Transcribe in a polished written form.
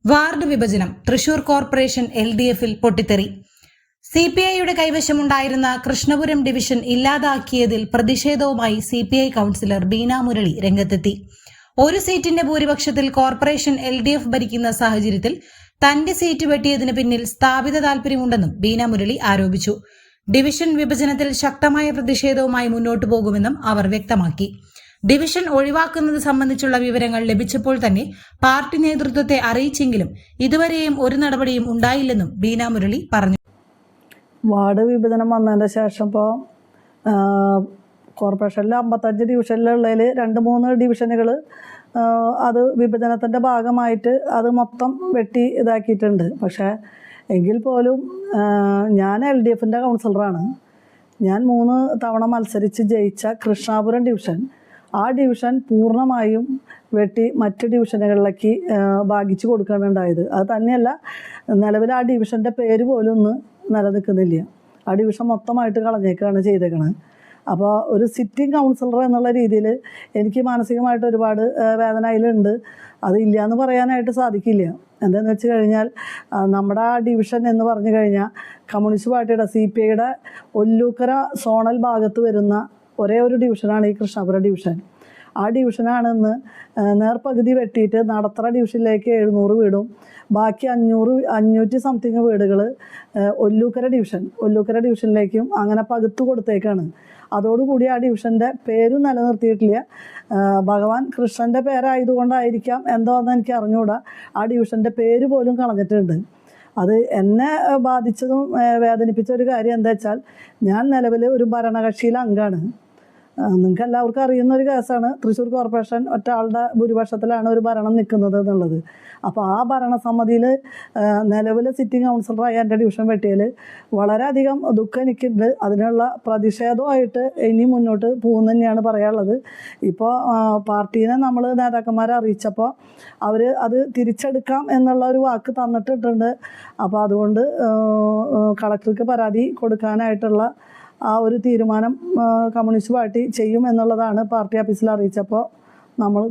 Ward വിഭജനം Thrissur corporation LDF-ൽ പൊട്ടിത്തെറി. CPIയുടെ കൈവശമുണ്ടായിരുന്ന Krishnapuram division ഇല്ലാതാക്കിയതിൽ പ്രതിഷേധവുമായി CPI കൗൺസിലർ ബീന മുരളി രംഗത്തെത്തി. ഒരു സീറ്റിന്റെ ഭൂരിപക്ഷത്തിൽ കോർപ്പറേഷൻ LDF ഭരിക്കുന്ന സാഹചര്യത്തിൽ തന്റെ സീറ്റ് വെട്ടിയതിന് പിന്നിൽ സ്ഥാപിത താൽപര്യമുണ്ടെന്നും ബീന മുരളി ആരോപിച്ചു. ഡിവിഷൻ വിഭജനത്തിൽ ശക്തമായ പ്രതിഷേധവുമായി മുന്നോട്ടു പോകുമെന്നും അവർ വ്യക്തമാക്കി. ഡിവിഷൻ ഒഴിവാക്കുന്നത് സംബന്ധിച്ചുള്ള വിവരങ്ങൾ ലഭിച്ചപ്പോൾ തന്നെ പാർട്ടി നേതൃത്വത്തെ അറിയിച്ചെങ്കിലും ഇതുവരെയും ഒരു നടപടിയും ഉണ്ടായില്ലെന്നും ബീന മുരളി പറഞ്ഞു. വാർഡ് വിഭജനം വന്നതിൻ്റെ ശേഷം ഇപ്പോൾ കോർപ്പറേഷനിൽ 55 ഡിവിഷനിലുള്ളതിൽ 2-3 ഡിവിഷനുകൾ അത് വിഭജനത്തിൻ്റെ ഭാഗമായിട്ട് അത് മൊത്തം വെട്ടി ഇതാക്കിയിട്ടുണ്ട്. പക്ഷേ എങ്കിൽ പോലും ഞാൻ LDF-ൻ്റെ കൗൺസിലറാണ്. ഞാൻ 3 തവണ മത്സരിച്ച് ജയിച്ച കൃഷ്ണാപുരം ഡിവിഷൻ, ആ ഡിവിഷൻ പൂർണ്ണമായും വെട്ടി മറ്റ് ഡിവിഷനുകളിലേക്ക് ഭാഗിച്ചു കൊടുക്കാനുണ്ടായത്. അത് തന്നെയല്ല, നിലവിൽ ആ ഡിവിഷൻ്റെ പേര് പോലും ഒന്ന് നിലനിൽക്കുന്നില്ല. ആ ഡിവിഷൻ മൊത്തമായിട്ട് കളഞ്ഞേക്കാണ് ചെയ്തേക്കണത്. അപ്പോൾ ഒരു സിറ്റിംഗ് കൗൺസിലർ എന്നുള്ള രീതിയിൽ എനിക്ക് മാനസികമായിട്ട് ഒരുപാട് വേദന അതിലുണ്ട്. അത് ഇല്ല എന്ന് പറയാനായിട്ട് സാധിക്കില്ല. എന്താണെന്ന് വെച്ച് കഴിഞ്ഞാൽ നമ്മുടെ ആ ഡിവിഷൻ എന്ന് പറഞ്ഞു കഴിഞ്ഞാൽ കമ്മ്യൂണിസ്റ്റ് പാർട്ടിയുടെ CPIയുടെ ഒല്ലൂക്കര സോണൽ ഭാഗത്ത് വരുന്ന ഒരേ ഒരു ഡിവിഷനാണ് ഈ കൃഷ്ണപുരം ഡിവിഷൻ. ആ ഡിവിഷനാണെന്ന് നേർപകുതി വെട്ടിയിട്ട് നടത്തറ ഡിവിഷനിലേക്ക് 700 വീടും ബാക്കി 500 സംതിങ് വീടുകൾ ഒല്ലൂക്കര ഡിവിഷനിലേക്കും അങ്ങനെ പകുത്തു കൊടുത്തേക്കാണ്. അതോടുകൂടി ആ ഡിവിഷൻ്റെ പേരും നിലനിർത്തിയിട്ടില്ല. ഭഗവാൻ കൃഷ്ണൻ്റെ പേരായതുകൊണ്ടായിരിക്കാം എന്തോ എന്ന് എനിക്ക് അറിഞ്ഞുകൂടാ, ആ ഡിവിഷൻ്റെ പേര് പോലും കളഞ്ഞിട്ടുണ്ട്. അത് എന്നെ ബാധിച്ചതും വേദനിപ്പിച്ച ഒരു കാര്യം എന്താ വെച്ചാൽ, ഞാൻ നിലവിൽ ഒരു ഭരണകക്ഷിയിലെ അംഗമാണ്. നിങ്ങൾക്ക് എല്ലാവർക്കും അറിയുന്ന ഒരു കേസാണ്. തൃശ്ശൂർ കോർപ്പറേഷൻ ഒറ്റ ആളുടെ ഭൂരിപക്ഷത്തിലാണ് ഒരു ഭരണം നിൽക്കുന്നത് എന്നുള്ളത്. അപ്പോൾ ആ ഭരണസമിതിയിൽ നിലവിൽ സിറ്റിംഗ് കൗൺസിലറായി എൻ്റെ ഡിവിഷൻ വെട്ടിയതിൽ വളരെയധികം ദുഃഖം എനിക്കുണ്ട്. അതിനുള്ള പ്രതിഷേധമായിട്ട് ഇനി മുന്നോട്ട് പോകുന്ന തന്നെയാണ് പറയാനുള്ളത്. ഇപ്പോൾ പാർട്ടീനെ നമ്മൾ നേതാക്കന്മാരെ അറിയിച്ചപ്പോൾ അവർ അത് തിരിച്ചെടുക്കാം എന്നുള്ള ഒരു വാക്ക് തന്നിട്ടുണ്ട്. അപ്പോൾ അതുകൊണ്ട് കളക്ടർക്ക് പരാതി കൊടുക്കാനായിട്ടുള്ള ആ ഒരു തീരുമാനം കമ്മ്യൂണിസ്റ്റ് പാർട്ടി ചെയ്യും എന്നുള്ളതാണ് പാർട്ടി ഓഫീസിൽ അറിയിച്ചപ്പോൾ നമ്മൾ